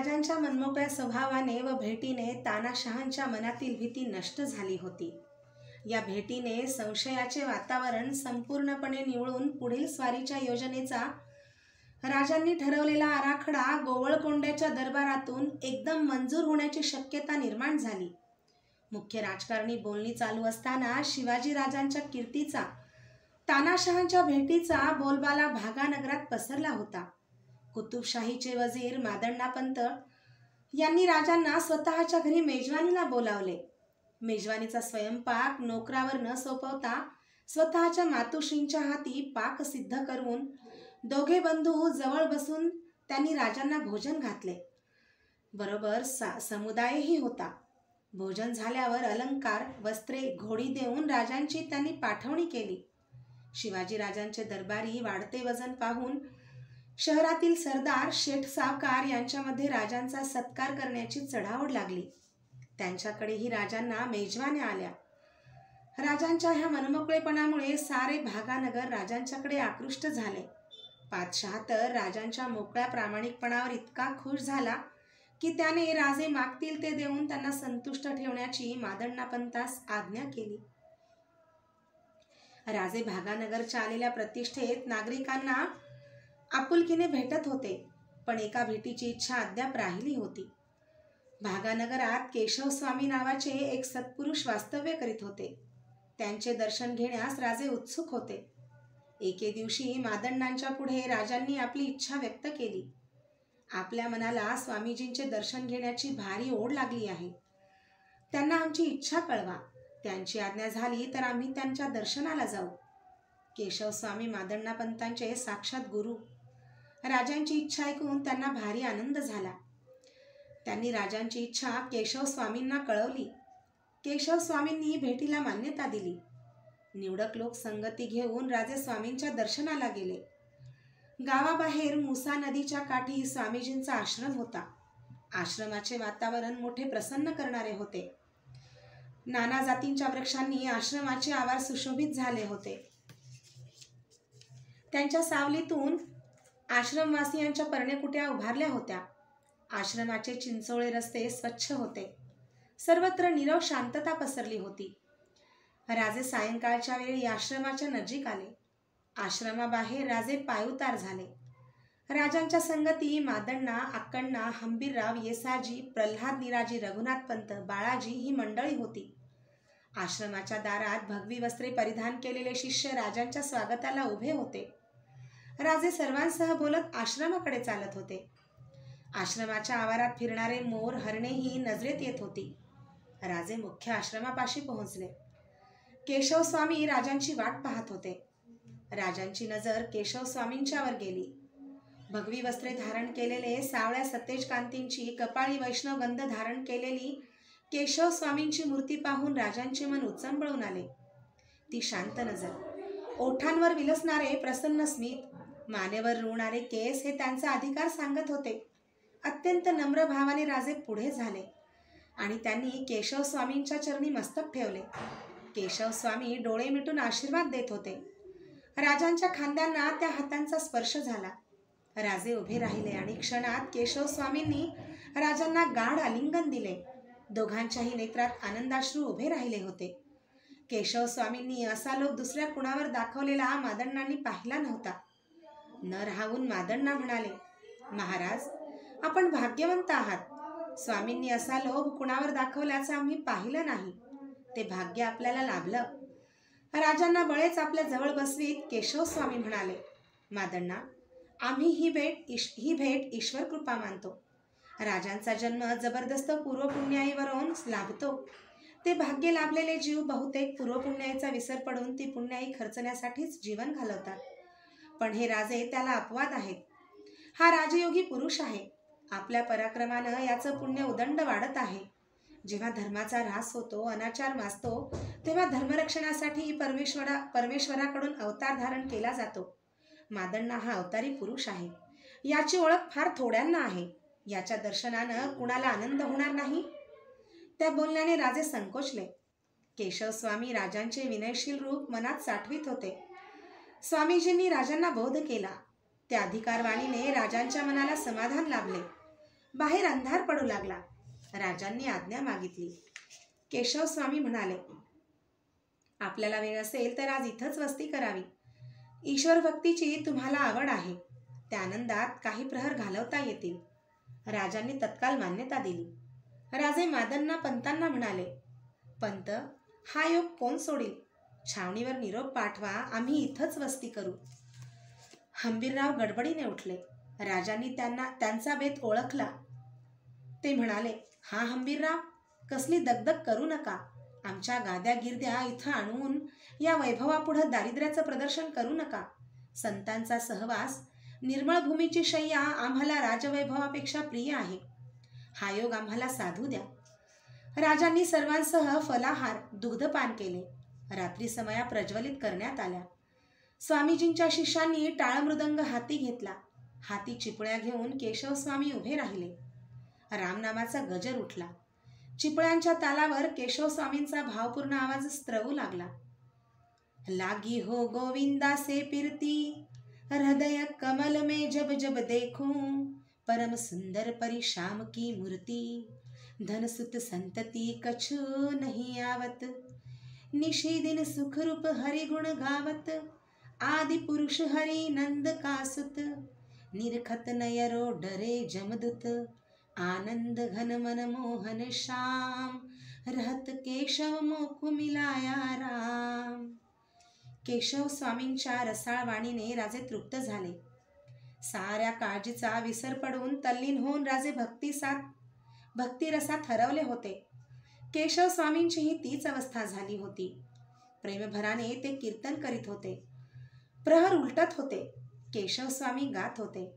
राजांच्या मनमोकळ्या स्वभावाने व भेटीने तानाशहांच्या मनातील भीती नष्ट झाली होती. या भेटीने संशयाचे वातावरण संपूर्णपणे निवळून पुढील स्वारीच्या योजनेचा राजांनी ठरवलेला आराखडा गोवळकोंड्याच्या दरबारातून एकदम मंजूर होण्याची शक्यता निर्माण झाली. मुख्य राजकारणी बोलणी चालू असताना शिवाजी राजांच्या कीर्तीचा, तानाशहांच्या भेटीचा बोलबाला भागानगरात पसरला होता. कुतुबशाहीचे वजीर मादण्णापंत यांनी राजांना स्वतःच्या घरी मेजवानीला बोलावले. मेजवानीचा स्वयंपाक नोकरावर न सोपवता स्वतःच्या मातोश्रींच्या हाती पाक सिद्ध करून दोघे बंधू जवळ बसून त्यांनी राजांना भोजन घातले. बरोबर समुदायही होता. भोजन झाल्यावर अलंकार, वस्त्रे, घोडी देऊन राजांची त्यांनी पाठवणी केली. शिवाजी राजांचे दरबारी वाढते वजन पाहून शहरातील सरदार, शेठ सावकार यांच्यामध्ये राजांचा सत्कार करण्याची चढाओढ लागली. त्यांच्याकडेही राजांना मेजवान्या आल्या. राजांच्या ह्या मनमोकळेपणामुळे सारे भागानगर राजांच्याकडे आकृष्ट झाले. पातशाह तर राजांच्या मोकळ्या प्रामाणिकपणावर इतका खुश झाला की त्याने राजे मागतील ते देऊन त्यांना संतुष्ट ठेवण्याची मादण्णापंतास आज्ञा केली. राजे भागानगरच्या आलेल्या प्रतिष्ठेत नागरिकांना आपुलकीने भेटत होते, पण एका भेटीची इच्छा अद्याप राहिली होती. भागानगरात केशवस्वामी नावाचे एक सत्पुरुष वास्तव्य करीत होते. त्यांचे दर्शन घेण्यास राजे उत्सुक होते. एके दिवशी मादण्णांच्या पुढे राजांनी आपली इच्छा व्यक्त केली. आपल्या मनाला स्वामीजींचे दर्शन घेण्याची भारी ओढ लागली आहे. त्यांना आमची इच्छा कळवा. त्यांची आज्ञा झाली तर आम्ही त्यांच्या दर्शनाला जाऊ. केशवस्वामी मादण्णापंतांचे साक्षात गुरु. राजांची इच्छा ऐकून त्यांना भारी आनंद झाला. त्यांनी राजांची इच्छा केशवस्वामींना कळवली. केशवस्वामींनी भेटीला मान्यता दिली. निवडक लोक संगती घेऊन राजे स्वामींच्या दर्शनाला गेले. गावाबाहेर मुसा नदीच्या काठी स्वामीजींचा आश्रम होता. आश्रमाचे वातावरण मोठे प्रसन्न करणारे होते. नाना जातींच्या वृक्षांनी आश्रमाचे आवार सुशोभित झाले होते. त्यांच्या सावलीतून आश्रमवासियांच्या पर्णकुट्या उभारल्या होत्या. आश्रमाचे चिंचोळे रस्ते स्वच्छ होते. सर्वत्र नीरव शांतता पसरली होती. राजे सायंकाळच्या वेळी आश्रमाच्या नजीक आले. आश्रमाबाहेर राजे पायउतार झाले. राजांच्या संगती मादण्णा, अक्कण्णा, हंबीरराव, येसाजी, प्रल्हाद, निराजी, रघुनाथपंत, बाळाजी ही मंडळी होती. आश्रमाच्या दारात भगवी वस्त्रे परिधान केलेले शिष्य राजांच्या स्वागताला उभे होते. राजे सर्वांसह बोलत आश्रमाकडे चालत होते. आश्रमाच्या आवारात फिरणारे मोर, हरणेही नजरेत येत होती. राजे मुख्य आश्रमापाशी पोहोचले. केशवस्वामी राजांची वाट पाहत होते. राजांची नजर केशवस्वामींच्यावर गेली. भगवी वस्त्रे धारण केलेले, सावळ्या सतेज कांतींची, कपाळी वैष्णव गंध धारण केलेली केशवस्वामींची मूर्ती पाहून राजांचे मन उचंबळून आले. ती शांत नजर, ओठांवर विलसणारे प्रसन्न स्मित, मानेवर रुळणारे केस हे त्यांचा अधिकार सांगत होते. अत्यंत नम्र भावाने राजे पुढे झाले आणि त्यांनी केशवस्वामींच्या चरणी मस्तक ठेवले. केशवस्वामी डोळे मिटून आशीर्वाद देत होते. राजांच्या खांद्यांना त्या हातांचा स्पर्श झाला. राजे उभे राहिले आणि क्षणात केशवस्वामींनी राजांना गाढ आलिंगन दिले. दोघांच्याही नेत्रात आनंदाश्रू उभे राहिले होते. केशवस्वामींनी असा लोभ दुसऱ्या कुणावर दाखवलेला मादण्णांनी पाहिला नव्हता. न राहून मादण्णा म्हणाले, महाराज, आपण भाग्यवंत आहात. स्वामींनी असा लोभ कुणावर दाखवल्याचं आम्ही पाहिलं नाही. ते भाग्य आपल्याला लाभलं. राजांना बळेच आपल्या जवळ बसवीत केशवस्वामी म्हणाले, मादण्णा, आम्ही ही भेट ईश्वर कृपा मानतो. राजांचा जन्म जबरदस्त पूर्वपुण्याईवरून लाभतो. ते भाग्य लाभलेले जीव बहुतेक पूर्वपुण्याईचा विसर पडून ती पुण्याई खर्चण्यासाठीच जीवन घालवतात. पण हे राजे त्याला अपवाद आहेत. हा राजयोगी पुरुष आहे. आपल्या पराक्रमानं याचं पुण्य उदंड वाढत आहे. जेव्हा धर्माचा ऱ्हास होतो, अनाचार माजतो, तेव्हा धर्मरक्षणासाठी परमेश्वराकडून अवतार धारण केला जातो. मादण्णा हा अवतारी पुरुष आहे. याची ओळख फार थोड्यांना आहे. याच्या दर्शनानं कुणाला आनंद होणार नाही. त्या बोलण्याने राजे संकोचले. केशवस्वामी राजांचे विनयशील रूप मनात साठवीत होते. स्वामीजींनी राजांना बोध केला. त्या अधिकारवाणीने राजांच्या मनाला समाधान लाभले. बाहेर अंधार पडू लागला. राजांनी आज्ञा मागितली. केशव स्वामी म्हणाले, आपल्याला वेळ असेल तर आज इथंच वस्ती करावी. ईश्वर भक्तीची तुम्हाला आवड आहे. त्या आनंदात काही प्रहर घालवता येतील. राजांनी तत्काल मान्यता दिली. राजे मादन्ना पंतांना म्हणाले, पंत, हा योग कोण सोडील? छावणीवर निरोप पाठवा, आम्ही इथंच वस्ती करू. हंबीरराव गडबडीने उठले. राजांनी त्यांचा बेत ओळखला. ते म्हणाले, हा हंबीरराव, कसली दगदग करू नका. आमच्या गाद्या गिरद्या इथं आणून या वैभवापुढं दारिद्र्याचं प्रदर्शन करू नका. संतांचा सहवास, निर्मळ भूमीची शय्या आम्हाला राजवैभवापेक्षा प्रिय आहे. हा योग आम्हाला साधू द्या. राजांनी सर्वांसह फलाहार, दुग्धपान केले. रात्री समया प्रज्वलित करण्यात आल्या. स्वामीजींच्या शिष्यांनी टाळमृदंग हाती घेतला. हाती चिपळ्या घेऊन केशव स्वामी उभे राहिले. रामनामाचा गजर उठला. चिपळ्यांच्या तालावर केशव स्वामींचा भावपूर्ण आवाज स्त्रवू लागला. लागी हो गोविंदा से पिरती, हृदय कमल में जब जब देखूं, परम सुंदर परी श्याम की मूर्ति, धन सुत संतति कछु नहीं आवत, निशी दिन सुख रूप हरि गुण गावत, आदि पुरुष हरि नंद का सुत, निरखत नयरो डरे जमदूत, आनंद घन मन मोहन श्याम, रहत केशव मोकु मिलाया राम. केशव स्वामींच्या रसाळ वाणीने राजे तृप्त झाले. साऱ्या काळजीचा विसर पडून तल्लीन होऊन राजे भक्तिरसात हरवले होते. केशव स्वामींचीही तीच अवस्था झाली होती. प्रेमभराने ते कीर्तन करीत होते. प्रहर उलटत होते. केशव स्वामी गात होते.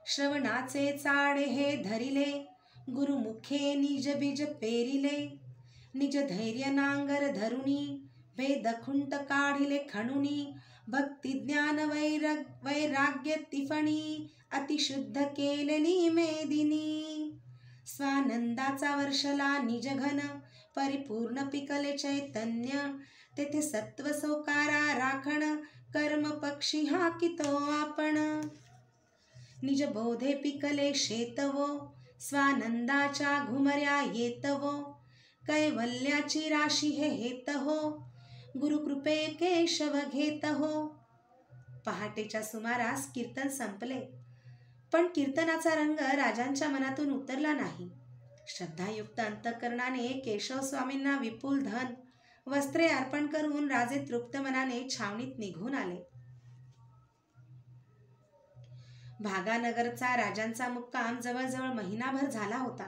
श्रवणाचे चाडे हे धरिले, गुरुमुखे निज बीज पेरिले, निज धैर्य नांगर धरुनी, वेद खुंट काढिले खणुनी, भक्ती ज्ञान वैराग्य तिफणी, अतिशुद्ध केलेली मेदिनी, स्वानंदाचा वर्षला निज घन, परिपूर्ण पिकले चैतन्य, तेथे सत्व सोकारा राखण, कर्म पक्षी हाकितो आपण, निज बोधे पिकले शेतवो, स्वानंदाच्या घुमऱ्या येतवो, कैवल्याची राशी हे हेत हो, गुरुकृपे केशव घेत हो. पहाटेच्या सुमारास कीर्तन संपले. पण कीर्तनाचा रंग राजांच्या मनातून उतरला नाही. श्रद्धायुक्त अंतःकरणाने केशव स्वामींना विपुल धन, वस्त्रे अर्पण करून राजे तृप्त मनाने छावणीत निघून आले. भागानगरचा राजांचा मुक्काम जवळजवळ महिनाभर झाला होता.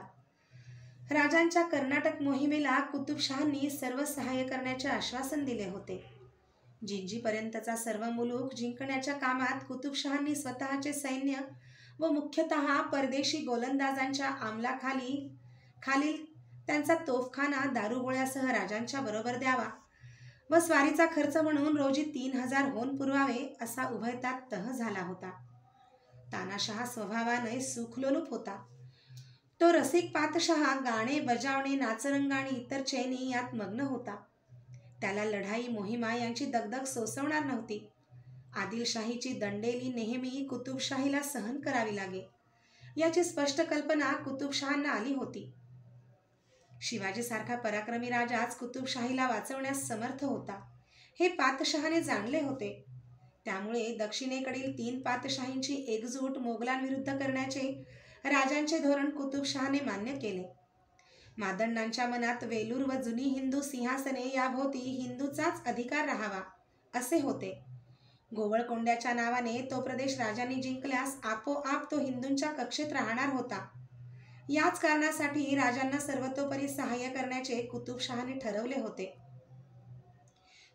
राजांच्या कर्नाटक मोहिमेला कुतुबशहांनी सर्व सहाय्य करण्याचे आश्वासन दिले होते. जिंजीपर्यंतचा सर्व मुलूक जिंकण्याच्या कामात कुतुबशहांनी स्वतःचे सैन्य व मुख्यतः परदेशी गोलंदाजांच्या खालील त्यांचा तोफखाना दारुगोळ्यासह राजांच्या बरोबर द्यावा व स्वारीचा खर्च म्हणून रोजी 3000 होन पुरवावे असा उभयतात तह झाला होता. तानाशहा स्वभावाने सुखलोलूप होता. तो रसिक पातशहा गाणे बजावणे, नाचरंग आणि इतर चैनी यात मग्न होता. त्याला लढाई मोहिमा यांची दगदग सोसवणार नव्हती. आदिलशाहीची दंडेली नेहमी कुतुबशाहीला सहन करावी लागे याची स्पष्ट कल्पना कुतुबशहांना आली होती. शिवाजीसारखा पराक्रमी राजाच कुतुबशाहीला वाचवण्यास समर्थ होता हे पातशहाने जाणले होते. त्यामुळे दक्षिणेकडील 3 पातशाहींची एकजूट मोगलांविरुद्ध करण्याचे राजांचे धोरण कुतुबशहाने मान्य केले. मादण्णांच्या मनात वेलूर व जुनी हिंदू सिंहासने याभोवती हिंदूचाच अधिकार राहावा असे होते. गोवळकोंड्याच्या नावाने तो प्रदेश राजांनी जिंकल्यास आपोआप तो हिंदूंच्या कक्षेत राहणार होता. याच कारणासाठी राजांना सर्वतोपरी सहाय्य करण्याचे कुतुबशहाने ठरवले होते.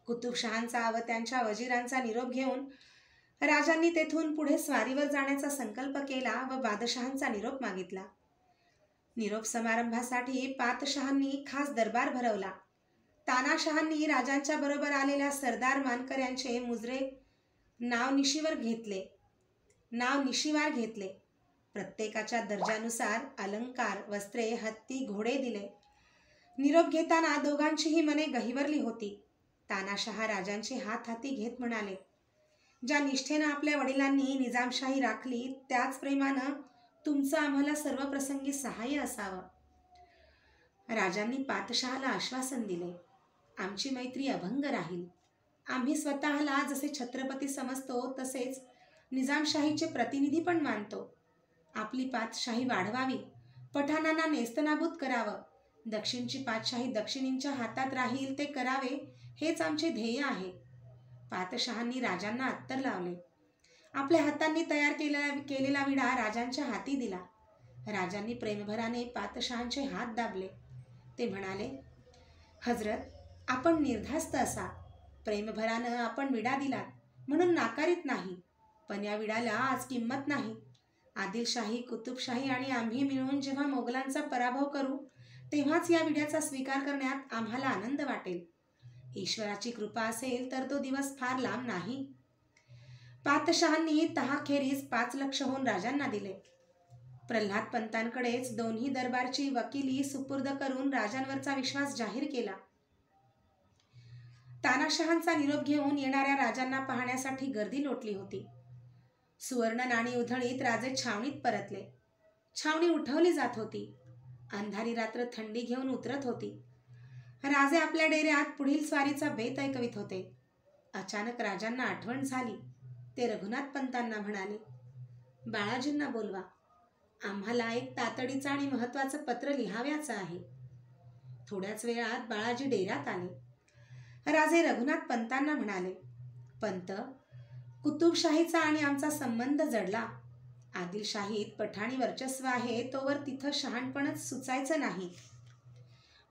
कुतुबशहांचा व त्यांच्या वजीरांचा निरोप घेऊन राजांनी तेथून पुढे स्वारीवर जाण्याचा संकल्प केला व बादशहांचा निरोप मागितला. निरोप समारंभासाठी पातशहांनी खास दरबार भरवला. तानाशहांनी राजांच्या बरोबर आलेल्या सरदार मानकऱ्यांचे मुजरे नाव निशिवार घेतले. प्रत्येकाच्या दर्जानुसार अलंकार, वस्त्रे, हत्ती, घोडे दिले. निरोप घेताना दोघांचीही मने गहिवरली होती. तानाशहा राजांचे हात हाती घेत म्हणाले, ज्या निष्ठेनं आपल्या वडिलांनी निजामशाही राखली त्याच प्रेमानं तुमचं आम्हाला सर्व प्रसंगी सहाय्य असावं. राजांनी पातशहाला आश्वासन दिले, आमची मैत्री अभंग राहील. आम्ही स्वतःला जसे छत्रपती समजतो तसेच निजामशाहीचे प्रतिनिधी पण मानतो. आपली पातशाही वाढवावी, पठाणांना नेस्तनाबूत करावं, दक्षिणची पातशाही दक्षिणींच्या हातात राहील ते करावे, हेच आमचे ध्येय आहे. पातशहांनी राजांना अत्तर लावले. आपल्या हातांनी तयार केलेला विडा राजांच्या हाती दिला. राजांनी प्रेमभराने पातशहांचे हात दाबले. ते म्हणाले, हजरत, आपण निर्धास्त असा. प्रेमभरानं आपण विडा दिलात म्हणून नाकारीत नाही, पण या विडाला आज किंमत नाही. आदिलशाही, कुतुबशाही आणि आम्ही मिळून जेव्हा मोगलांचा पराभव करू तेव्हाच या विड्याचा स्वीकार करण्यात आम्हाला आनंद वाटेल. ईश्वराची कृपा असेल तर तो दिवस फार लांब नाही. पातशहांनी तहाखेरीज 5 लक्षहून राजांना दिले. प्रल्हाद पंतांकडेच दोन्ही दरबारची वकिली सुपूर्द करून राजांवरचा विश्वास जाहीर केला. तानाशहांचा निरोप घेऊन येणाऱ्या राजांना पाहण्यासाठी गर्दी लोटली होती. सुवर्ण नाणी उधळीत राजे छावणीत परतले. छावणी उठवली जात होती. अंधारी रात्र थंडी घेऊन उतरत होती. राजे आपल्या डेऱ्यात पुढील स्वारीचा बेत ऐकवित होते. अचानक राजांना आठवण झाली. ते रघुनाथ पंतांना म्हणाले, बाळाजींना बोलवा, आम्हाला एक तातडीचं आणि महत्वाचं पत्र लिहाव्याचं आहे. थोड्याच वेळात बाळाजी डेऱ्यात आले. राजे रघुनाथ पंतांना म्हणाले, पंत, कुतुबशाहीचा आणि आमचा संबंध जडला. आदिलशाहीत पठाणी वर्चस्व आहे तोवर तिथं शहाणपणच सुचायचं नाही.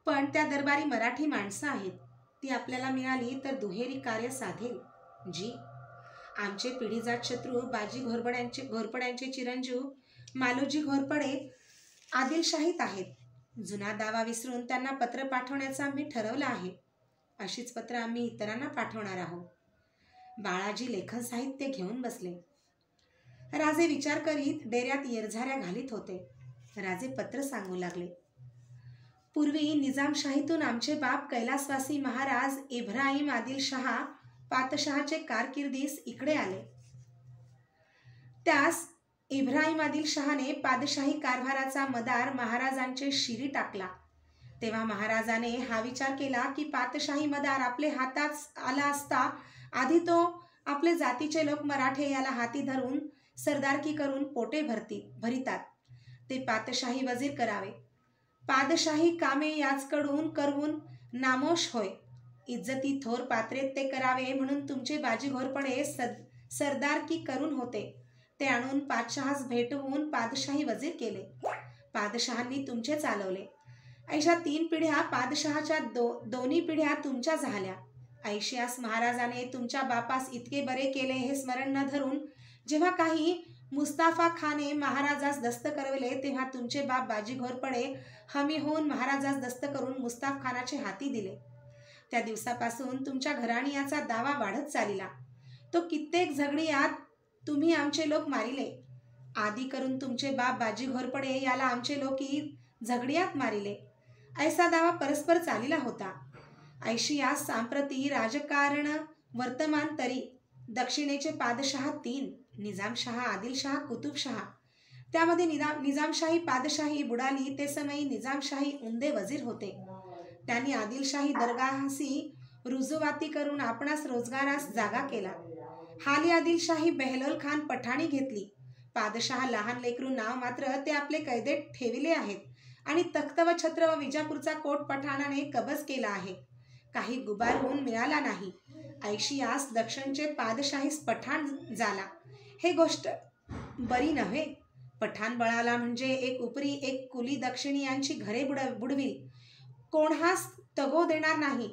पण त्या दरबारी मराठी माणसं आहेत, ती आपल्याला मिळाली तर दुहेरी कार्य साधेल. जी, आमचे पिढीजात शत्रू बाजी घोरपड्यांचे चिरंजीव मालोजी घोरपडे आदिलशाहीत आहेत. जुना दावा विसरून त्यांना पत्र पाठवण्याचं आम्ही ठरवलं आहे. अशीच पत्र आम्ही इतरांना पाठवणार आहोत. बाळाजी लेखन साहित्य घेऊन बसले. राजे विचार करीत डेऱ्यात येरझाऱ्या घालीत होते. राजे पत्र सांगू लागले. पूर्वी निजामशाहीतून आमचे बाप कैलासवासी महाराज इब्राहिम आदिलशहा पातशहाचे कारकिर्दीस इकडे आले. त्यास इब्राहिम आदिलशहाने पादशाही कारभाराचा मदार महाराजांचे शिरी टाकला. तेव्हा महाराजाने हा विचार केला की पातशाही मदार आपले हातात आला असता आधी तो आपले जातीचे लोक मराठे याला हाती धरून सरदारकी करून पोटे भरितात. ते पातशाही वजीर करावे. पादशाही कामे याचकडून करवून नामोश होय. इज्जती थोर पात्रेत ते करावे म्हणून तुमचे बाजी घोरपडे सरदारकी करून होते. ते आणून पातशहास भेटवून पादशाही वजीर केले. पादशहांनी तुमचे चालवले. ऐशा 3 पिढ्या पादशहाच्या दोन्ही पिढ्या तुमच्या झाल्या. ऐशियास महाराजाने तुमच्या बापास इतके बरे केले हे स्मरण न धरून जेव्हा काही मुस्ताफा खाने महाराजास दस्त करवले तेव्हा तुमचे बाप बाजी घोरपडे हमी होऊन महाराजास दस्त करून मुस्ताफ खानाचे हाती दिले. त्या दिवसापासून तुमच्या घराणीयाचा दावा वाढत चालला. तो कित्येक झगडियात तुम्ही आमचे लोक मारिले. आदी करून तुमचे बाप बाजी घोरपडे याला आमचे लोकी झगडियात मारिले. ऐसा दावा परस्पर चालिला होता. ऐशिया सांप्रती राजकारण वर्तमान तरी दक्षिणेचे पादशहा 3, निजामशहा, आदिलशहा, कुतुबशहा. त्यामध्ये निजामशाही पादशाही बुडाली ते समयी निजामशाही उमदे वजीर होते. त्यांनी आदिलशाही दरगाहासी रुजुवाती करून आपणास रोजगारास जागा केला. हाली आदिलशाही बेहलोल खान पठाणी घेतली. पादशहा लहान लेकरू नाव मात्र ते आपले कैदेत ठेविले आहेत आणि तख्त व छत्र व विजापूरचा कोट पठाणाने कबज केला आहे. काही गुबार होऊन मिळाला नाही. ऐशियास दक्षिणचे पादशाहीस पठाण झाला. हे गोष्ट बरी नव्हे. पठाण बळाला म्हणजे एक उपरी एक कुली दक्षिणी यांची घरे बुडवी. कोणास तगो देणार नाही.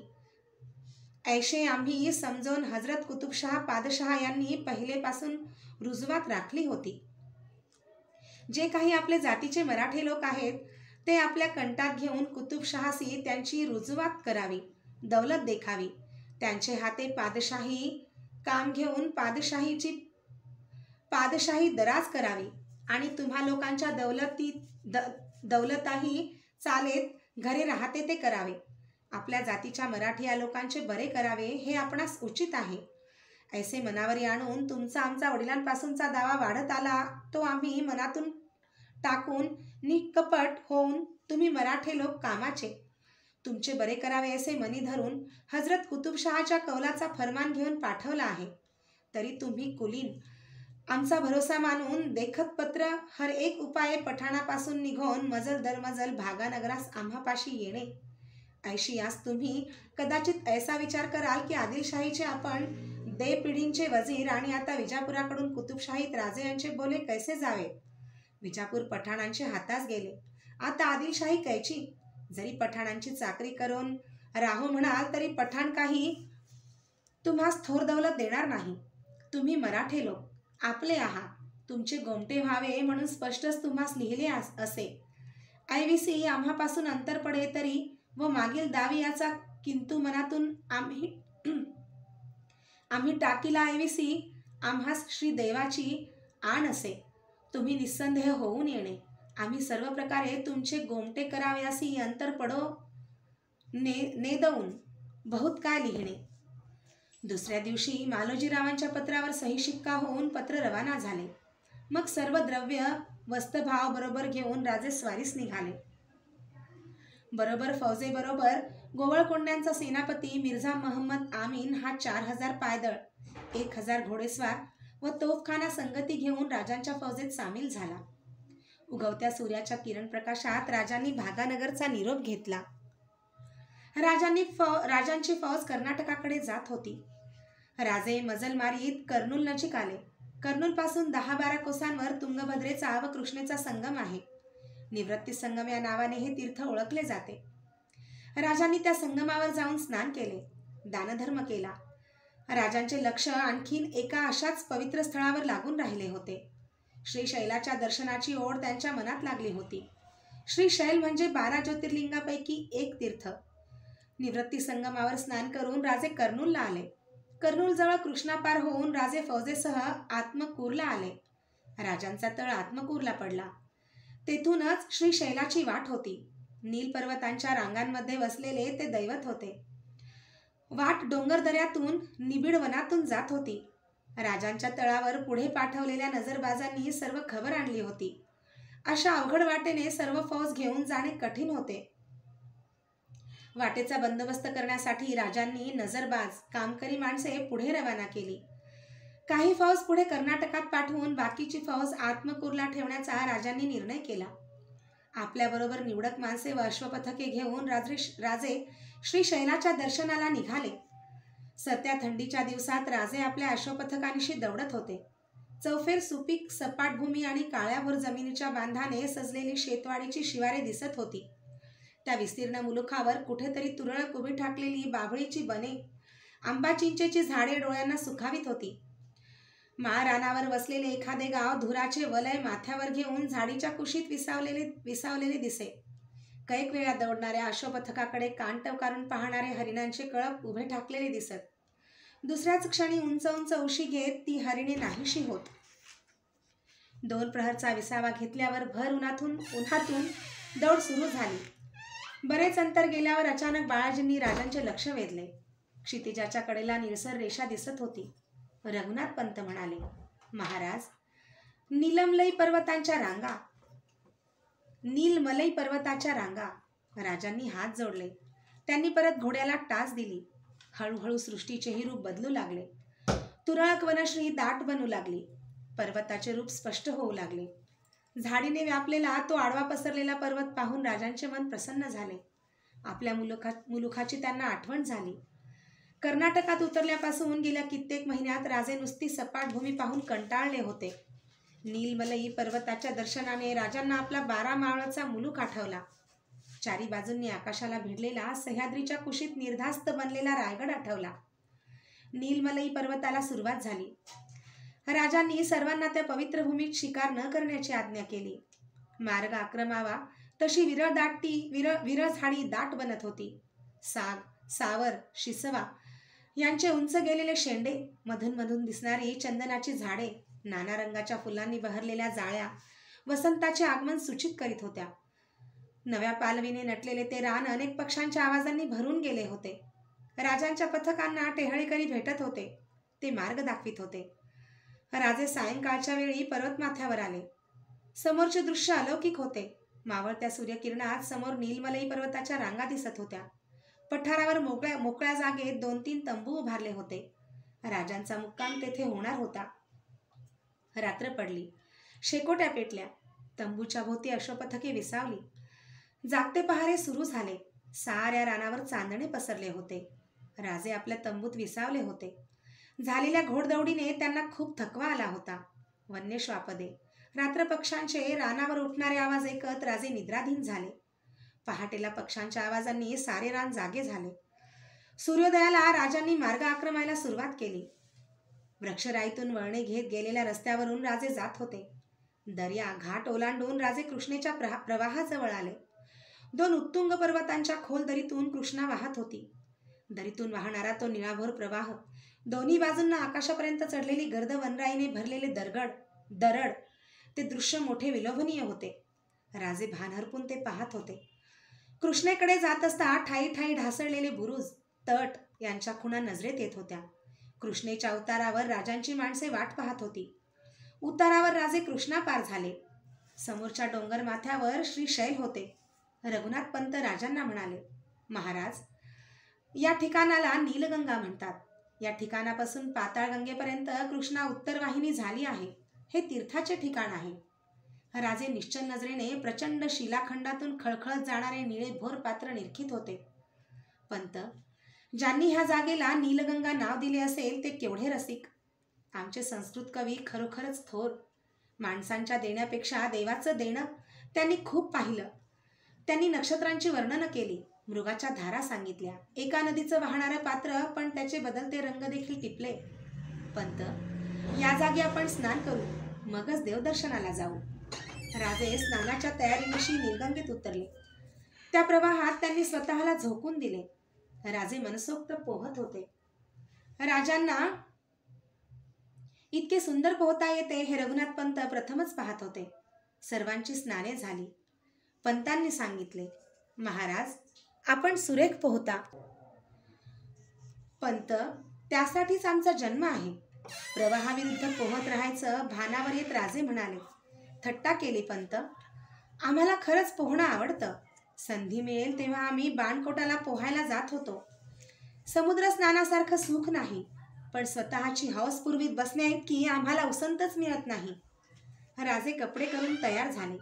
ऐशे आम्ही समजून हजरत कुतुबशहा पादशहा यांनी पहिलेपासून रुजवात राखली होती. जे काही आपले जातीचे मराठे लोक आहेत ते आपल्या कंटात घेऊन कुतुबशहासी त्यांची रुजवात करावी, दौलत देखावी. त्यांचे हाते पादशाही काम घेऊन पादशाही दराज करावी आणि तुम्हा लोकांच्या दौलताही चालेत घरे राहते ते करावे. आपल्या जातीच्या मराठी या लोकांचे बरे करावे हे आपणास उचित आहे. ऐसे मनावरी आणून तुमचा आमचा वडिलांपासूनचा दावा वाढत आला तो आम्ही मनातून टाकून निकपट होऊन तुम्ही मराठे लोक कामाचे. तुमचे बरे करावे असे मनी धरून हजरत कुतुबशहाच्या कौलाचा फरमान घेऊन पाठवला आहे. तरी तुम्ही कुलीन आमचा भरोसा मानून देखत पत्र हर एक उपाये पठाणापासून निघून मजल दरमजल भागानगरास आम्हापाशी येणे. ऐशियास तुम्ही कदाचित ऐसा विचार कराल की आदिलशाहीचे आपण दे पिढींचे वजीर आणि आता विजापुराकडून कुतुबशाहीत राजे यांचे बोले कैसे जावे. विजापूर पठाणांचे हातास गेले. आता आदिलशाही कैची. जरी पठाणांची चाकरी करून राहो म्हणाल तरी पठाण काही तुम्हास थोर दौलत देणार नाही. तुम्ही मराठे लोक आपले आहात. तुमचे गोमटे व्हावे म्हणून स्पष्टच तुम्हास लिहिले असे. ऐविसी आम्हापासून अंतर पडे तरी व मागील दावी याचा किंतु मनातून आम्ही टाकीला ऐविसी आम्हास श्री देवाची आण असे. तुम्ही निस्संदेह होऊन येणे. आम्ही सर्व प्रकारे तुमचे गोमटे कराव्यासी अंतर पडो नेदवून बहुत काय लिहिणे. दुसऱ्या दिवशी मालोजीरावांच्या पत्रावर सही शिक्का होऊन पत्र रवाना झाले. मग सर्व द्रव्य वस्तभाव बरोबर घेऊन राजे स्वारीस निघाले. बरोबर फौजेबरोबर गोवळकोंड्यांचा सेनापती मिर्झा महम्मद आमीन हा 4000 पायदळ, 1000 घोडेस्वार व तोफखाना संगती घेऊन राजांच्या फौजेत सामील झाला. उगवत्या सूर्याच्या किरण प्रकाशात राजांनी भागानगरचा निरोप घेतला. राजांची फौज कर्नाटकाकडे जात होती. राजे मजल मारीत कर्नूल नजीक आले. कर्नूलपासून 10-12 कोसांवर तुंगभद्रेचा व कृष्णेचा संगम आहे. निवृत्ती संगम या नावाने हे तीर्थ ओळखले जाते. राजांनी त्या संगमावर जाऊन स्नान केले, दानधर्म केला. राजांचे लक्ष आणखीन एका अशाच पवित्र स्थळावर लागून राहिले होते. श्रीशैलाच्या दर्शनाची ओढ त्यांच्या मनात लागली होती. श्रीशैल म्हणजे 12 ज्योतिर्लिंगापैकी एक तीर्थ. निवृत्ती संगमावर स्नान करून राजे कर्नूलला आले. कर्नूलजवळ कृष्णापार होऊन राजे फौजेसह आत्मकूरला आले. राजांचा तळ आत्मकूरला पडला. तेथूनच श्रीशैलाची वाट होती. नील पर्वतांच्या रांगांमध्ये वसलेले ते दैवत होते. वाट डोंगरदऱ्यातून निबिड वनातून जात होती. राजांच्या तळावर पुढे पाठवलेल्या नजरबाजांनी सर्व खबर आणली होती. अशा अवघड वाटेने सर्व फौज घेऊन जाणे कठीण होते. वाटेचा बंदोबस्त करण्यासाठी राजांनी नजरबाज कामकरी माणसे पुढे रवाना केली. काही फौज पुढे कर्नाटकात पाठवून बाकीची फौज आत्मकूरला ठेवण्याचा राजांनी निर्णय केला. आपल्याबरोबर निवडक माणसे व अश्वपथके घेऊन राजे श्रीशैलाच्या दर्शनाला निघाले. सत्या थंडीच्या दिवसात राजे आपल्या अश्वपथकांशी दौडत होते. चौफेर सुपीक सपाट भूमी आणि काळ्याभोर जमिनीच्या बांधाने सजलेली शेतवाडीची शिवारे दिसत होती. त्या विस्तीर्ण मुलुखावर कुठेतरी तुरळक उभी ठाकलेली बाभळीची बने, आंबा चिंचेची झाडे डोळ्यांना सुखावित होती. माळरानावर वसलेले एखादे गाव धुराचे वलय माथ्यावर घेऊन झाडीच्या कुशीत विसावलेले दिसे. कैक वेळा दौडणाऱ्या अश्वपथकाकडे कान टवकारून पाहणारे हरिणांचे कळप उभे ठाकलेले दिसत. दुसऱ्याच क्षणी उंच उंच उशी घेत ती हरिणे नाहीशी होत. 2 प्रहरचा विसावा घेतल्यावर भर उन्हातून दौड सुरू झाली. बरेच अंतर गेल्यावर अचानक बाळाजींनी राजांचे लक्ष वेधले. क्षितिजाच्या कडेला निळसर रेषा दिसत होती. रघुनाथ पंत म्हणाले, महाराज, नीलमलई पर्वताच्या रांगा. राजांनी हात जोडले. त्यांनी परत घोड्याला टाच दिली. हळूहळू सृष्टीचेही रूप बदलू लागले. तुरळक वनश्री दाट बनू लागली. पर्वताचे रूप स्पष्ट होऊ लागले. झाडीने व्यापलेला तो आडवा पसरलेला पर्वत पाहून राजांचे मन प्रसन्न झाले. आपल्या मुलुखाची त्यांना आठवण झाली. कर्नाटकात उतरल्यापासून गेल्या कित्येक महिन्यात राजे नुसती सपाट भूमी पाहून कंटाळले होते. नीलमलई पर्वताच्या दर्शनाने राजांना आपला 12 मावळाचा मुलूक आठवला. 4 बाजूंनी आकाशाला भिडलेला सह्याद्रीच्या कुशीत निर्धास्त बनलेला रायगड आठवला. नीलमलई पर्वताला सुरुवात झाली. राजांनी सर्वांना त्या पवित्र भूमीत शिकार न करण्याची आज्ञा केली. मार्ग आक्रमावा तशी विरळ झाडी दाट बनत होती. साग, सावर, शिसवा यांचे उंच गेलेले शेंडे, मधून दिसणारी चंदनाची झाडे, नाना रंगाच्या फुलांनी बहरलेल्या जाळ्या वसंताचे आगमन सूचित करीत होत्या. नव्या पालवीने नटलेले ते रान अनेक पक्ष्यांच्या आवाजांनी भरून गेले होते. राजांच्या पथकांना टेहळीकरी भेटत होते. ते मार्ग दाखवित होते. राजे सायंकाळच्या वेळी पर्वतमाथ्यावर आले. समोरचे दृश्य अलौकिक होते. मावळत्या सूर्यकिरणात समोर नीलमलई पर्वताच्या रांगा दिसत होत्या. पठारावर मोकळ्या मोकळ्या जागेत 2-3 तंबू उभारले होते. राजांचा मुक्काम तेथे होणार होता. रात्र पडली. शेकोट्या पेटल्या. तंबूच्या भोवती अश्वपथके विसावली. जागते पहारे सुरू झाले. साऱ्या रानावर चांदणे पसरले होते. राजे आपल्या तंबूत विसावले होते. झालेल्या घोडदौडीने त्यांना खूप थकवा आला होता. वन्य श्वापदे, रात्रपक्ष्यांचे रानावर उठणारे आवाज ऐकत राजे निद्राधीन झाले. पहाटेला पक्ष्यांच्या आवाजांनी सारे रान जागे झाले. सूर्योदयाला राजांनी मार्ग आक्रमायला सुरुवात केली. वृक्षराईतून वळणे घेत गेलेल्या रस्त्यावरून राजे जात होते. दर्या घाट ओलांडून राजे कृष्णेच्या प्रवाहाजवळ आले. 2 उत्तुंग पर्वतांच्या खोल दरीतून कृष्णा वाहत होती. दरीतून वाहणारा तो निळाभोर प्रवाह, दोन्ही बाजूंना आकाशापर्यंत चढलेली गर्द वनराईने भरलेले दरड, ते दृश्य मोठे विलोभनीय होते. राजे भान हरपून ते पाहत होते. कृष्णेकडे जात असता ठाई ठाई ढासळलेले बुरुज, तट यांच्या खुणा नजरेत येत होत्या. कृष्णेच्या उतारावर राजांची माणसे वाट पाहत होती. उतारावर राजे कृष्णा पार झाले. समोरच्या डोंगर माथ्यावर श्रीशैल होते. रघुनाथ पंत राजांना म्हणाले, महाराज, या ठिकाणाला नीलगंगा म्हणतात. या ठिकाणापासून पाताळगंगेपर्यंत कृष्णा उत्तरवाहिनी झाली आहे. हे तीर्थाचे ठिकाण आहे. राजे निश्चल नजरेने प्रचंड शिलाखंडातून खळखळत जाणारे निळे भोर पात्र निरखित होते. पंत, ज्यांनी ह्या जागेला नीलगंगा नाव दिले असेल ते केवढे रसिक. आमचे संस्कृत कवी खरोखरच थोर. माणसांच्या देण्यापेक्षा देवाचं देणं त्यांनी खूप पाहिलं. त्यांनी नक्षत्रांची वर्णनं केली, मृगाच्या धारा सांगितल्या, एका नदीचं वाहणारं पात्र पण त्याचे बदलते रंग देखील टिपले. पंत, या जागी आपण स्नान करू, मगच देवदर्शनाला जाऊ. राजे स्नानाच्या तयारीनिशी नीलगंगेत उतरले. त्या प्रवाहात त्यांनी स्वतःला झोकून दिले. राजे मनसोक्त पोहत होते. राजांना इतके सुंदर पोहता येते हे रघुनाथ पंत प्रथमच पाहत होते. सर्वांची स्नाने झाली. पंतांनी सांगितले, महाराज, आपण सुरेख पोहता. पंत, त्यासाठीच आमचा जन्म आहे. प्रवाहाविरुद्ध पोहत राहायचं भानावर येत राजे म्हणाले. थट्टा केली पंत. आम्हाला खरंच पोहणं आवडतं. संधी मिळेल तेव्हा आम्ही बाणकोटाला पोहायला जात होतो. समुद्र स्नानासारखं सुख नाही, पण स्वतःची हौस पुरवीत बसण्याइतकी आम्हाला उसंतच मिळत नाही. राजे कपडे करून तयार झाले.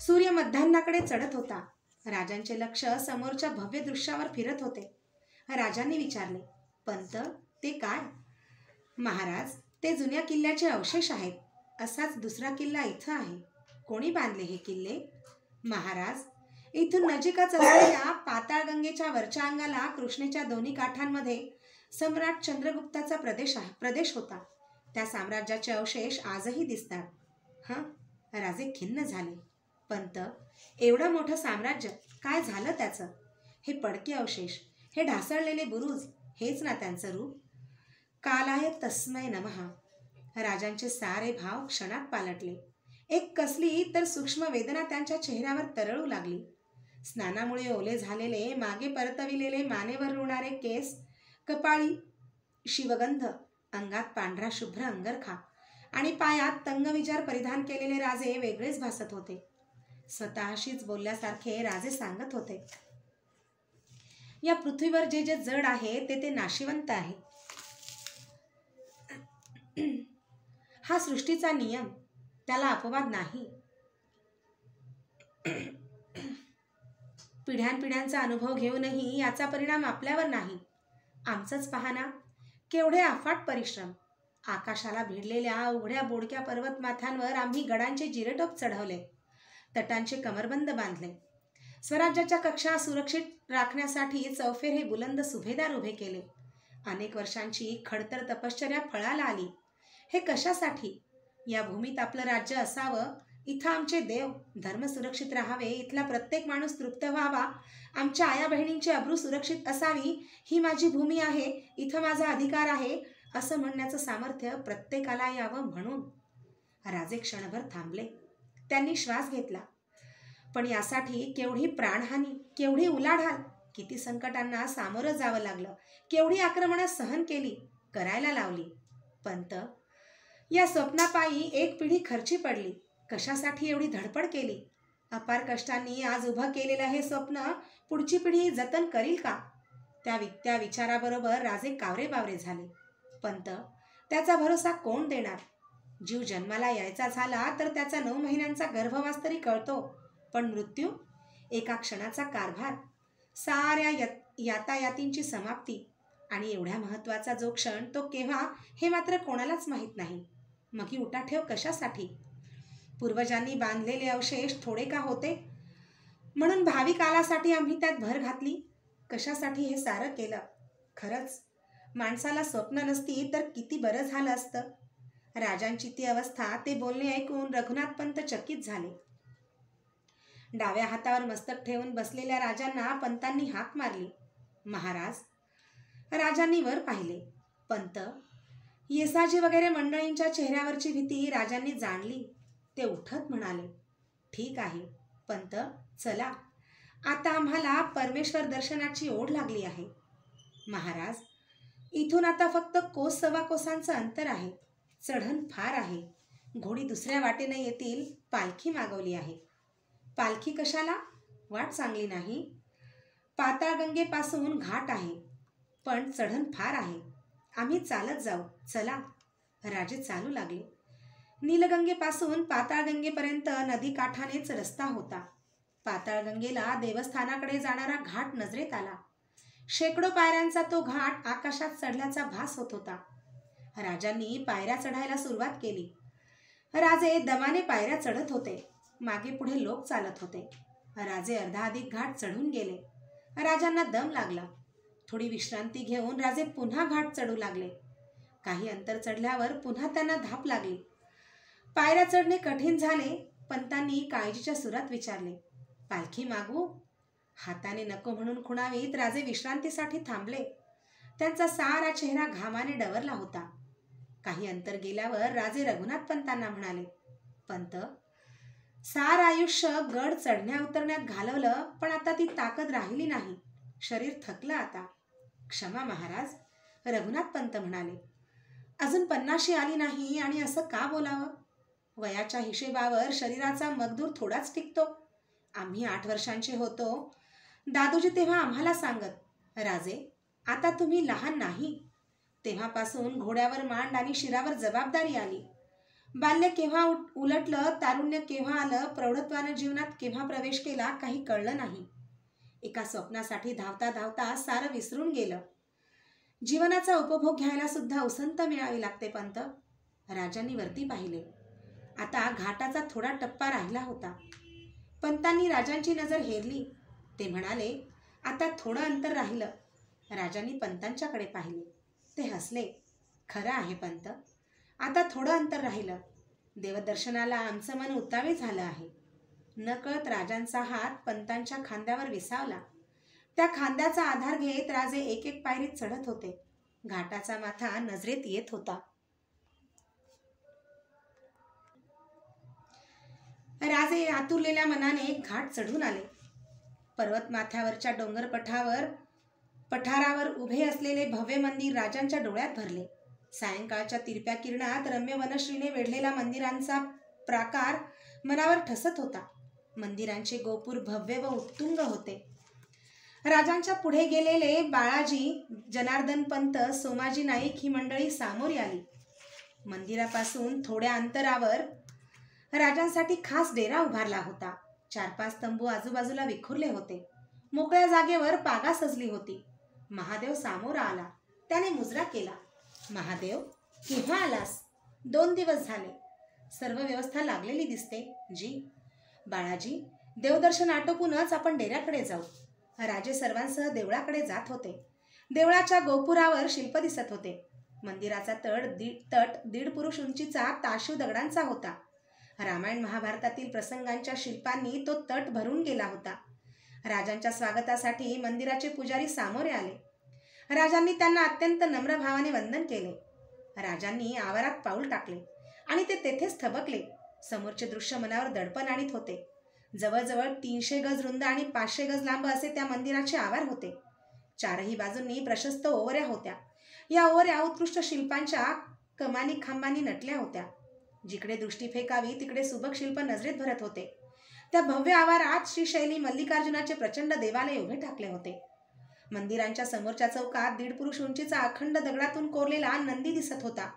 सूर्य मध्यान्नाकडे चढत होता. राजांचे लक्ष समोरच्या भव्य दृश्यावर फिरत होते. राजांनी विचारले, पंत, ते काय? महाराज, ते जुन्या किल्ल्याचे अवशेष आहेत. असाच दुसरा किल्ला इथं आहे. कोणी बांधले हे किल्ले? महाराज, इथून नजीकच असलेल्या पाताळगंगेच्या वरच्या अंगाला कृष्णेच्या दोन्ही काठांमध्ये सम्राट चंद्रगुप्ताचा प्रदेश होता. त्या साम्राज्याचे अवशेष आजही दिसतात. राजे खिन्न झाले. पंत, एवढं मोठं साम्राज्य, काय झालं त्याचं? हे पडके अवशेष, हे ढासळलेले बुरुज, हेच ना त्यांचं रूप? कालाय तस्मै नमः. राजांचे सारे भाव क्षणात पालटले. एक कसली तर सूक्ष्म वेदना त्यांच्या चेहऱ्यावर तरळू लागली. स्नानामुळे ओले झालेले, मागे परतविलेले मानेवर रुळणारे केस, कपाळी शिवगंध, अंगात पांढरा शुभ्र अंगरखा आणि पायात तंगविजार परिधान केलेले राजे वेगळेच भासत होते. स्वतःशीच बोलल्यासारखे राजे सांगत होते, या पृथ्वीवर जे जे जड आहे ते नाशिवंत आहे. हा सृष्टीचा नियम, त्याला अपवाद नाही. पिढ्यानपिढ्यांचा अनुभव घेऊनही याचा परिणाम आपल्यावर नाही. आमचंच पाहना, केवढे अफाट परिश्रम. आकाशाला भिडलेल्या उघड्या बोडक्या पर्वतमाथ्यांवर आम्ही गडांचे जिरेटोप चढवले, तटांचे कमरबंद बांधले. स्वराज्याच्या कक्षा सुरक्षित राखण्यासाठी चौफेर हे बुलंद सुभेदार उभे केले. अनेक वर्षांची खडतर तपश्चर्या फळाला आली. हे कशासाठी? या भूमीत आपलं राज्य असावं, इथं आमचे देव, धर्म सुरक्षित राहावे, इथला प्रत्येक माणूस तृप्त व्हावा, आमच्या आया बहिणींची अब्रू सुरक्षित असावी, ही माझी भूमी आहे, इथं माझा अधिकार आहे, असं म्हणण्याचं सामर्थ्य प्रत्येकाला यावं म्हणून. राजे क्षणभर थांबले. त्यांनी श्वास घेतला. पण यासाठी केवढी प्राणहानी, केवढी उलाढाल, किती संकटांना सामोरं जावं लागलं, केवढी आक्रमणं सहन केली, करायला लावली. पंत, या स्वप्नापायी एक पिढी खर्ची पडली. कशासाठी एवढी धडपड केली? अपार कष्टांनी आज उभं केलेलं हे स्वप्न पुढची पिढी जतन करील का? त्या विचाराबरोबर राजे कावरे झाले. पंत, त्याचा भरोसा कोण देणार? जीव जन्माला यायचा झाला तर त्याचा 9 महिन्यांचा गर्भवास तरी कळतो, पण मृत्यू एका क्षणाचा कारभार, साऱ्या यातायातींची समाप्ती. आणि एवढ्या महत्वाचा जो क्षण तो केव्हा हे मात्र कोणालाच माहीत नाही. मग ही उठाठेव कशासाठी? पूर्वजांनी बांधलेले अवशेष थोडे का होते म्हणून भावी कालासाठी आम्ही त्यात भर घातली? कशासाठी हे सारं केलं? खरंच माणसाला स्वप्न नसती तर किती बरं झालं असतं. राजांची ती अवस्था, ते बोलणे ऐकून रघुनाथ पंत चकित झाले. डाव्या हातावर मस्तक ठेवून बसलेल्या राजांना पंतांनी हाक मारली. महाराज. राजांनी वर पाहिले. पंत. येसाजी वगैरे मंडळींच्या चेहऱ्यावरची भीती राजांनी जाणली. ते उठत म्हणाले, ठीक आहे पंत, चला, आता आम्हाला परमेश्वर दर्शनाची ओढ लागली आहे. महाराज, इथून आता फक्त कोस 1.25 कोसांचं अंतर आहे. चढण फार आहे. घोडी दुसऱ्या वाटेने येतील. पालखी मागवली आहे. पालखी कशाला? वाट चांगली नाही. पाताळगंगेपासून घाट आहे, पण चढण फार आहे. आम्ही चालत जाऊ. चला. राजे चालू लागले. नीलगंगेपासून पाताळगंगेपर्यंत नदीकाठानेच रस्ता होता. पाताळगंगेला देवस्थानाकडे जाणारा घाट नजरेत आला. शेकडो पायऱ्यांचा तो घाट आकाशात चढल्याचा भास होत होता. राजांनी पायऱ्या चढायला सुरुवात केली. राजे दमाने पायऱ्या चढत होते. मागे पुढे लोक चालत होते. राजे अर्धाधिक घाट चढून गेले. राजांना दम लागला. थोडी विश्रांती घेऊन राजे पुन्हा घाट चढू लागले. काही अंतर चढल्यावर पुन्हा त्यांना धाप लागली. पायऱ्या चढणे कठीण झाले. पंतांनी काळजीच्या सुरात विचारले, पालखी मागू? हाताने नको म्हणून खुणावीत राजे विश्रांतीसाठी थांबले. त्यांचा सारा चेहरा घामाने डवरला होता. काही अंतर गेल्यावर राजे रघुनाथ पंतांना म्हणाले, पंत, सार आयुष्य गड चढण्या उतरण्यात घालवलं, पण आता ती ताकद राहिली नाही. शरीर थकलं आता. क्षमा महाराज. रघुनाथ पंत म्हणाले, अजून 50शी आली नाही आणि असं का बोलावं? वयाच्या हिशेबावर शरीराचा मगदूर थोडाच टिकतो. आम्ही 8 वर्षांचे होतो. दादूजी तेव्हा आम्हाला सांगत, राजे, आता तुम्ही लहान नाही. तेव्हापासून घोड्यावर मांड आणि शिरावर जबाबदारी आली. बाल्य केव्हा उलटलं, तारुण्य केव्हा आलं, प्रौढत्वानं जीवनात केव्हा प्रवेश केला, काही कळलं नाही. एका स्वप्नासाठी धावता धावता सारं विसरून गेलं. जीवनाचा उपभोग घ्यायला सुद्धा उसंत मिळावी लागते पंत. राजांनी वरती पाहिले. आता घाटाचा थोडा टप्पा राहिला होता. पंतांनी राजांची नजर हेरली. ते म्हणाले, आता थोडं अंतर राहिलं. राजांनी पंतांच्याकडे पाहिले. ते हसले. खरं आहे पंत, आता थोडं अंतर राहिलं. देवदर्शनाला आमचं मन उतावीळ झालं आहे. नकळत राजांचा हात पंतांच्या खांद्यावर विसावला. त्या खांद्याचा आधार घेत राजे एक एक पायरीत चढत होते. घाटाचा माथा नजरेत येत होता. राजे आतुरलेल्या मनाने घाट चढून आले. पर्वतमाथ्यावरच्या डोंगर पठारावर उभे असलेले भव्य मंदिर राजांच्या डोळ्यात भरले. सायंकाळच्या तिरप्या किरणात रम्य वनश्रीने वेढलेला मंदिरांचा प्राकार मनावर ठसत होता. मंदिरांचे गोपूर भव्य व उत्तुंग होते. राजांच्या पुढे गेलेले बाळाजी, जनार्दन पंत, सोमाजी नाईक ही मंडळी सामोरी आली. मंदिरापासून थोड्या अंतरावर राजांसाठी खास डेरा उभारला होता. 4-5 तंबू आजूबाजूला विखुरले होते. मोकळ्या जागेवर पागा सजली होती. महादेव सामोरा आला. त्याने मुजरा केला. महादेव, केव्हा आलास? 2 दिवस झाले. सर्व व्यवस्था लागलेली दिसते. जी. बाळाजी, देवदर्शन आटोपूनच आपण डेऱ्याकडे जाऊ. राजे सर्वांसह देवळाकडे जात होते. देवळाच्या गोपुरावर शिल्प दिसत होते. मंदिराचा तट 1.5 पुरुष उंचीचा ताशीव दगडांचा होता. रामायण महाभारतातील प्रसंगांच्या शिल्पांनी तो तट भरून गेला होता. राजांच्या स्वागतासाठी मंदिराचे पुजारी सामोरे आले. राजांनी त्यांना अत्यंत नम्र भावाने वंदन केले. राजांनी आवारात पाऊल टाकले आणि ते तेथेच थबकले. समोरचे दृश्य मनावर दडपण आणीत होते. जवळजवळ 300 गज रुंद आणि 500 गज लांब असे त्या मंदिराचे आवार होते. 4ही बाजूंनी प्रशस्त ओवऱ्या होत्या. या ओवऱ्या उत्कृष्ट शिल्पांच्या कमानी खांबांनी नटल्या होत्या. जिकडे दृष्टी फेकावी तिकडे सुबक शिल्प नजरेत भरत होते. त्या भव्य आवारात श्रीशैली मल्लिकार्जुनाचे प्रचंड देवालय उभे ठाकले होते. मंदिरांच्या समोरच्या चौकात 1.5 पुरुष उंचीचा अखंड दगडातून कोरलेला नंदी दिसत होता.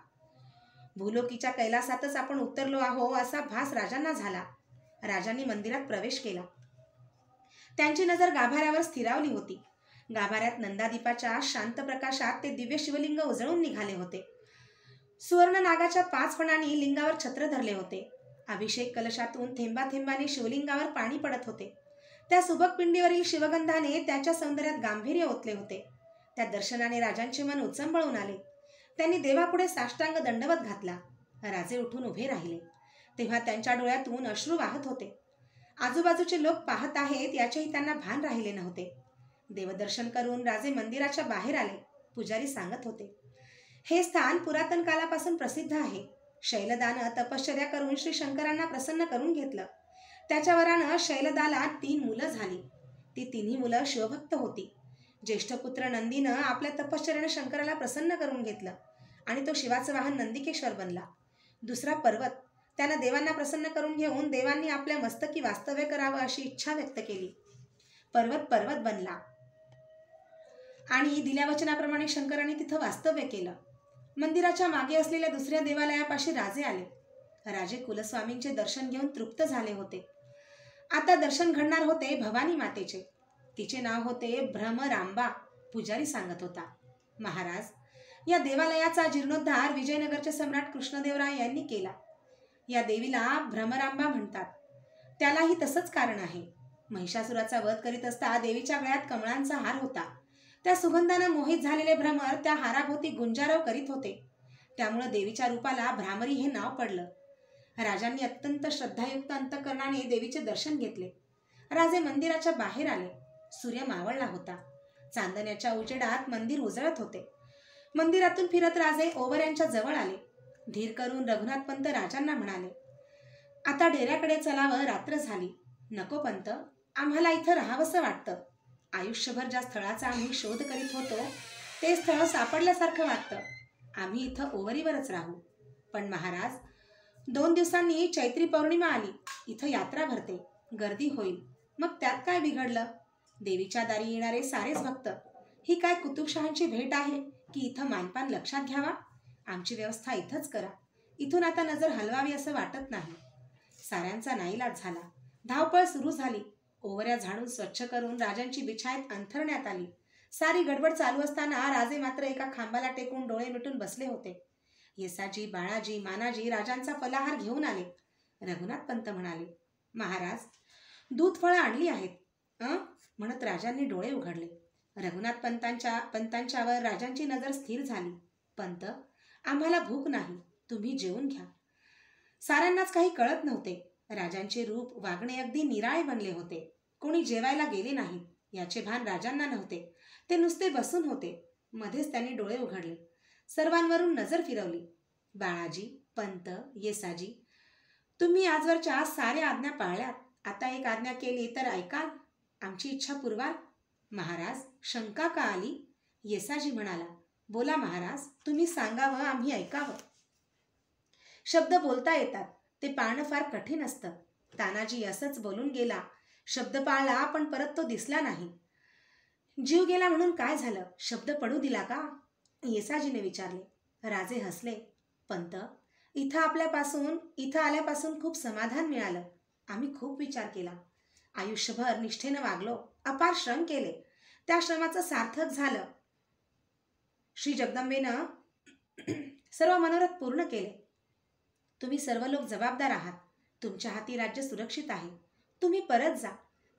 भूलोकीच्या कैलासातच आपण उतरलो आहो असा भास राजांना झाला. राजांनी मंदिरात प्रवेश केला. त्यांची नजर गाभाऱ्यावर स्थिरावली होती. गाभाऱ्यात नंदादीपाच्या शांत प्रकाशात ते दिव्य शिवलिंग उजळून निघाले होते. सुवर्ण नागाच्या 5 फणांनी लिंगावर छत्र धरले होते. अभिषेक कलशातून थेंबाथेंबाने शिवलिंगावर पाणी पडत होते. त्या सुबक पिंडीवरील शिवगंधाने त्याच्या सौंदर्यात गांभीर्य ओतले होते. त्या दर्शनाने राजांचे मन उचंबळून आले. त्यांनी देवापुढे साष्टांग दंडवत घातला. राजे उठून उभे राहिले. तेव्हा त्यांच्या डोळ्यातून अश्रू वाहत होते. आजूबाजूचे लोक पाहत आहेत याचेही त्यांना भान राहिले नव्हते. देवदर्शन करून राजे मंदिराच्या बाहेर आले. पुजारी सांगत होते, हे स्थान पुरातन कालापासून प्रसिद्ध आहे. शैलदानं तपश्चर्या करून श्री शंकरांना प्रसन्न करून घेतलं. त्याच्या वरानं शैलदाला 3 मुलं झाली. ती 3ही मुलं शिवभक्त होती. ज्येष्ठ पुत्र नंदीनं आपल्या तपश्चर्याने शंकराला प्रसन्न करून घेतलं आणि तो शिवाचं वाहन नंदिकेश्वर बनला. दुसरा पर्वत, त्यानं देवांना प्रसन्न करून घेऊन देवांनी आपल्या मस्तकी वास्तव्य करावं अशी इच्छा व्यक्त केली. पर्वत बनला आणि दिल्या वचनाप्रमाणे शंकरांनी तिथं वास्तव्य केलं. मंदिराच्या मागे असलेल्या दुसऱ्या देवालयापाशी राजे आले. राजे कुलस्वामींचे दर्शन घेऊन तृप्त झाले होते. आता दर्शन घडणार होते भवानी मातेचे. तिचे नाव होते भ्रमरांबा. पुजारी सांगत होता, महाराज, या देवालयाचा जीर्णोद्धार विजयनगरचे सम्राट कृष्णदेवराय यांनी केला. या देवीला भ्रमरांबा म्हणतात. त्यालाही तसंच कारण आहे. महिषासुराचा वध करीत असता देवीच्या गळ्यात कमळांचा हार होता. त्या सुगंधानं मोहित झालेले भ्रमर त्या हाराभोवती गुंजारव करीत होते. त्यामुळे देवीच्या रूपाला भ्रामरी हे नाव पडलं. राजांनी अत्यंत श्रद्धायुक्त अंतःकरणाने देवीचे दर्शन घेतले. राजे मंदिराच्या बाहेर आले. सूर्य मावळला होता. चांदण्याच्या उजेडात मंदिर उजळत होते. मंदिरातून फिरत राजे ओवऱ्यांच्या जवळ आले. धीर करून रघुनाथ पंत राजांना म्हणाले, आता डेऱ्याकडे चलावं, रात्र झाली. नको पंत, आम्हाला इथं राहावंसं वाटतं. आयुष्यभर ज्या स्थळाचा आम्ही शोध करीत होतो ते स्थळ सापडल्यासारखं वाटतं. आम्ही इथं ओवरीवरच राहू. पण महाराज, 2 दिवसांनी चैत्री पौर्णिमा आली. इथं यात्रा भरते, गर्दी होईल. मग त्यात काय बिघडलं? देवीच्या दारी येणारे सारेच भक्त. ही काय कुतुबशहांची भेट आहे की इथं मानपान लक्षात घ्यावा? आमची व्यवस्था इथंच करा. इथून आता नजर हलवावी असं वाटत नाही. साऱ्यांचा नाईलाज झाला. धावपळ सुरू झाली. ओवऱ्या झाडून स्वच्छ करून राजांची बिछायत अंथरण्यात आली. सारी गडबड चालू असताना राजे मात्र एका खांबाला टेकून डोळे मिटून बसले होते. येसाजी, बाळाजी, मानाजी राजांचा फलाहार घेऊन आले. रघुनाथ पंत म्हणाले, महाराज, दूध फळं आणली आहेत म्हणत राजांनी डोळे उघडले. रघुनाथ पंतांच्यावर राजांची नजर स्थिर झाली. पंत, आम्हाला भूक नाही, तुम्ही जेवून घ्या. साऱ्यांनाच काही कळत नव्हते. राजांचे रूप, वागणे अगदी निराळे बनले होते. कोणी जेवायला गेले नाही याचे भान राजांना नव्हते. ते नुसते बसून होते. मध्येच त्यांनी डोळे उघडले. सर्वांवरून नजर फिरवली. बाळाजी, पंत, येसाजी, तुम्ही आजवरच्या साऱ्या आज्ञा पाळल्यात. आता एक आज्ञा केली तर ऐकाल? आमची इच्छा पुरवाल? महाराज, शंका का आली? येसाजी म्हणाला, बोला महाराज, तुम्ही सांगावं, आम्ही ऐकावं. शब्द बोलता येतात, ते पाळणं फार कठीण असतं. तानाजी असंच बोलून गेला. शब्द पाळला पण परत तो दिसला नाही. जीव गेला म्हणून काय झालं? शब्द पडू दिला का? येसाजीने विचारले. राजे हसले. पंत, इथं आल्यापासून खूप समाधान मिळालं. आम्ही खूप विचार केला. आयुष्यभर निष्ठेनं वागलो, अपार श्रम केले. त्या श्रमाचं सार्थक झालं. श्री जगदंबेनं सर्व मनोरथ पूर्ण केले. तुम्ही सर्व लोक जबाबदार आहात. तुमच्या हाती राज्य सुरक्षित आहे. तुम्ही परत जा.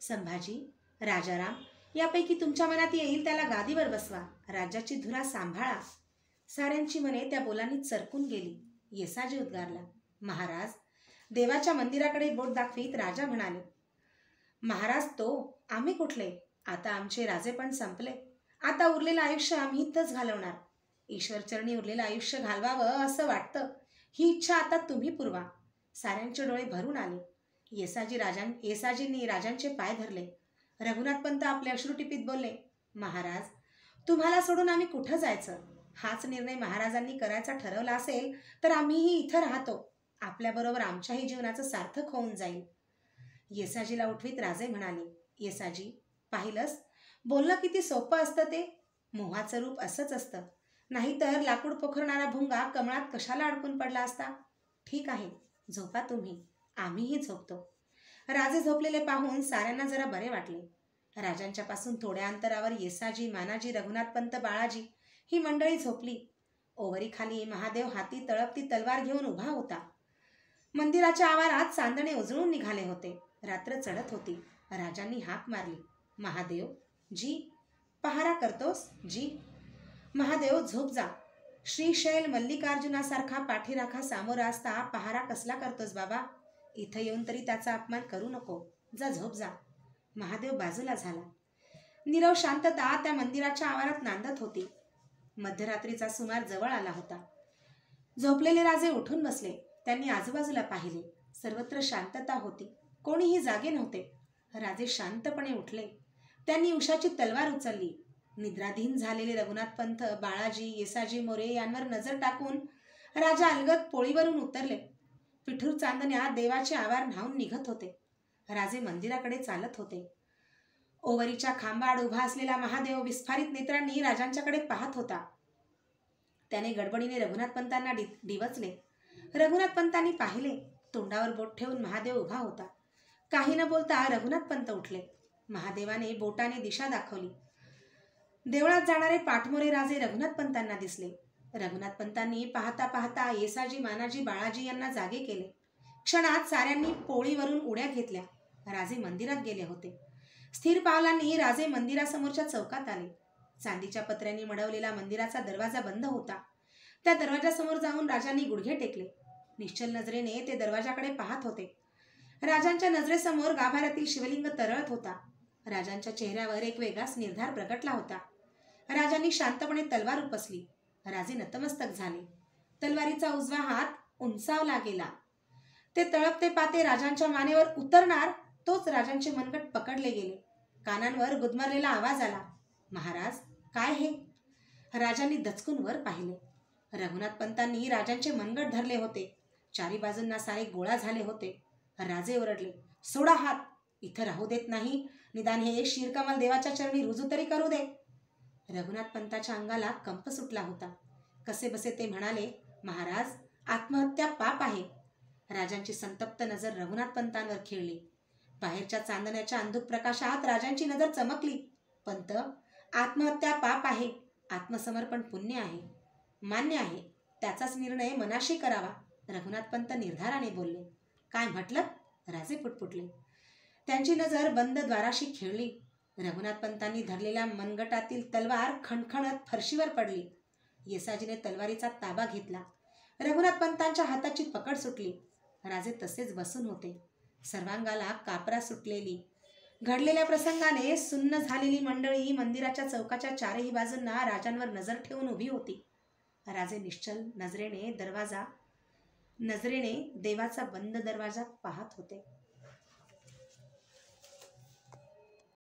संभाजी, राजाराम, यापैकी तुमच्या मनात येईल त्याला गादीवर बसवा. राज्याची धुरा सांभाळा. साऱ्यांची मने त्या बोलांनी चरकून गेली. येसाजी उद्गारला, महाराज. देवाच्या मंदिराकडे बोट दाखवीत राजा म्हणाले, महाराज, तो आम्ही कुठले? आता आमचे राजेपण संपले. आता उरलेलं आयुष्य आम्ही इथंच घालवणार. ईश्वरचरणी उरलेलं आयुष्य घालवावं असं वाटतं. ही इच्छा आता तुम्ही पुरवा. साऱ्यांचे डोळे भरून आले. येसाजींनी राजांचे पाय धरले. रघुनाथ पंत आपले अश्रू टिपीत बोलले, महाराज, तुम्हाला सोडून आम्ही कुठं जायचं? हाच निर्णय महाराजांनी करायचा ठरवला असेल तर आम्हीही इथं राहतो. आपल्याबरोबर आमच्याही जीवनाचं सार्थक होऊन जाईल. येसाजीला उठवीत राजे म्हणाले, येसाजी, पाहिलंस, बोलणं किती सोपं असतं ते. मोहाचं रूप असंच असतं, नाहीतर लाकूड पोखरणारा भुंगा कमळात कशाला अडकून पडला असता. ठीक आहे, झोपा तुम्ही, आम्हीही झोपतो. राजे झोपलेले पाहून साऱ्यांना जरा बरे वाटले. राजांच्या पासून थोड्या अंतरावर येसाजी, मानाजी, रघुनाथपंत, बाळाजी ही मंडळी झोपली. ओवरीखाली महादेव हाती तळपती तलवार घेऊन उभा होता. मंदिराच्या आवारात चांदणे उजळून निघाले होते. रात्र चढत होती. राजांनी हाक मारली, महादेव जी, पहारा करतोस जी. महादेव झोप जा. श्रीशैल मल्लिकार्जुनासारखा पाठीराखा सामोरा असता पहारा कसला करतोस बाबा. इथं येऊन तरी त्याचा अपमान करू नको. जा, झोप जा. महादेव बाजूला झाला. नीरव शांतता त्या मंदिराच्या आवारात नांदत होती. मध्यरात्रीचा सुमार जवळ आला होता. झोपलेले राजे उठून बसले. त्यांनी आजूबाजूला पाहिले. सर्वत्र शांतता होती. कोणीही जागे नव्हते. राजे शांतपणे उठले. त्यांनी उषाची तलवार उचलली. निद्राधीन झालेले रघुनाथपंत, बाळाजी, येसाजी मोरे यांवर नजर टाकून राजा अलगद पोळीवरून उतरले. पिठूर चांदण्या देवाचे आवार न्हाऊन निघत होते. राजे मंदिराकडे चालत होते. ओवरीच्या खांबाआड उभा असलेला महादेव विस्फारित नेत्रांनी राजांच्याकडे पाहत होता. त्याने गडबडीने रघुनाथपंतांना डिवचले. रघुनाथपंतांनी पाहिले. तोंडावर बोट ठेवून महादेव उभा होता. काही न बोलता रघुनाथपंत उठले. महादेवाने बोटाने दिशा दाखवली. देवळात जाणारे पाठमोरे राजे रघुनाथपंतांना दिसले. रघुनाथपंतांनी पाहता पाहता येसाजी, मानाजी, बाळाजी यांना जागे केले. क्षणात साऱ्यांनी पोळीवरून उड्या घेतल्या. राजे मंदिरात गेले होते. स्थिर पावलांनी राजे मंदिरासमोरच्या चौकात आले. चांदीच्या पत्र्यांनी मढवलेला मंदिराचा दरवाजा बंद होता. त्या दरवाजासमोर जाऊन राजांनी गुडघे टेकले. निश्चल नजरेने ते दरवाजाकडे पाहत होते. राजांच्या नजरेसमोर गाभाऱ्यातील शिवलिंग तरळत होता. राजांच्या चेहऱ्यावर एक वेगळाच निर्धार प्रगटला होता. राजांनी शांतपणे तलवार उपसली. राजे नतमस्तक झाले. तलवारीचा उजवा हात उंचावला गेला. ते तळपते पाते राजांच्या मानेवर उतरणार तोच राजांचे मनगट पकडले गेले. कानांवर गुदमरलेला आवाज आला, महाराज, काय हे? राजांनी दचकून वर पाहिले. रघुनाथपंतांनी राजांचे मनगट धरले होते. चारी बाजूंना सारे गोळा झाले होते. राजे ओरडले, सोडा हात, इथं राहू देत नाही. निदान हे शिरकमल देवाच्या चरणी रुजू तरी करू दे. रघुनाथपंताच्या अंगाला कंप सुटला होता. कसेबसे ते म्हणाले, महाराज, आत्महत्या पाप आहे. राजांची संतप्त नजर रघुनाथपंतांवर खेळली. बाहेरच्या चांदण्याच्या अंधुक प्रकाशात राजांची नजर चमकली. पंत, आत्महत्या पाप आहे, आत्मसमर्पण पुण्य आहे. मान्य आहे, त्याचाच निर्णय मनाशी करावा. रघुनाथपंत निर्धाराने बोलले. काय म्हटलं? राजे पुटपुटले. त्यांची नजर बंद द्वाराशी खेळली. रघुनाथपंतांनी धरलेल्या मनगटातील तलवार खणखणत फरशीवर पडली. येसाजीने तलवारीचा ताबा घेतला. रघुनाथपंतांच्या हाताची पकड सुटली. राजे तसेच बसून होते. सर्वांगाला कापरा सुटलेली. घडलेल्या प्रसंगाने सुन्न झालेली मंडळी मंदिराच्या चौकाच्या चारही बाजूंना राजांवर नजर ठेवून उभी होती. राजे निश्चल नजरेने देवाचा बंद दरवाजा पाहत होते.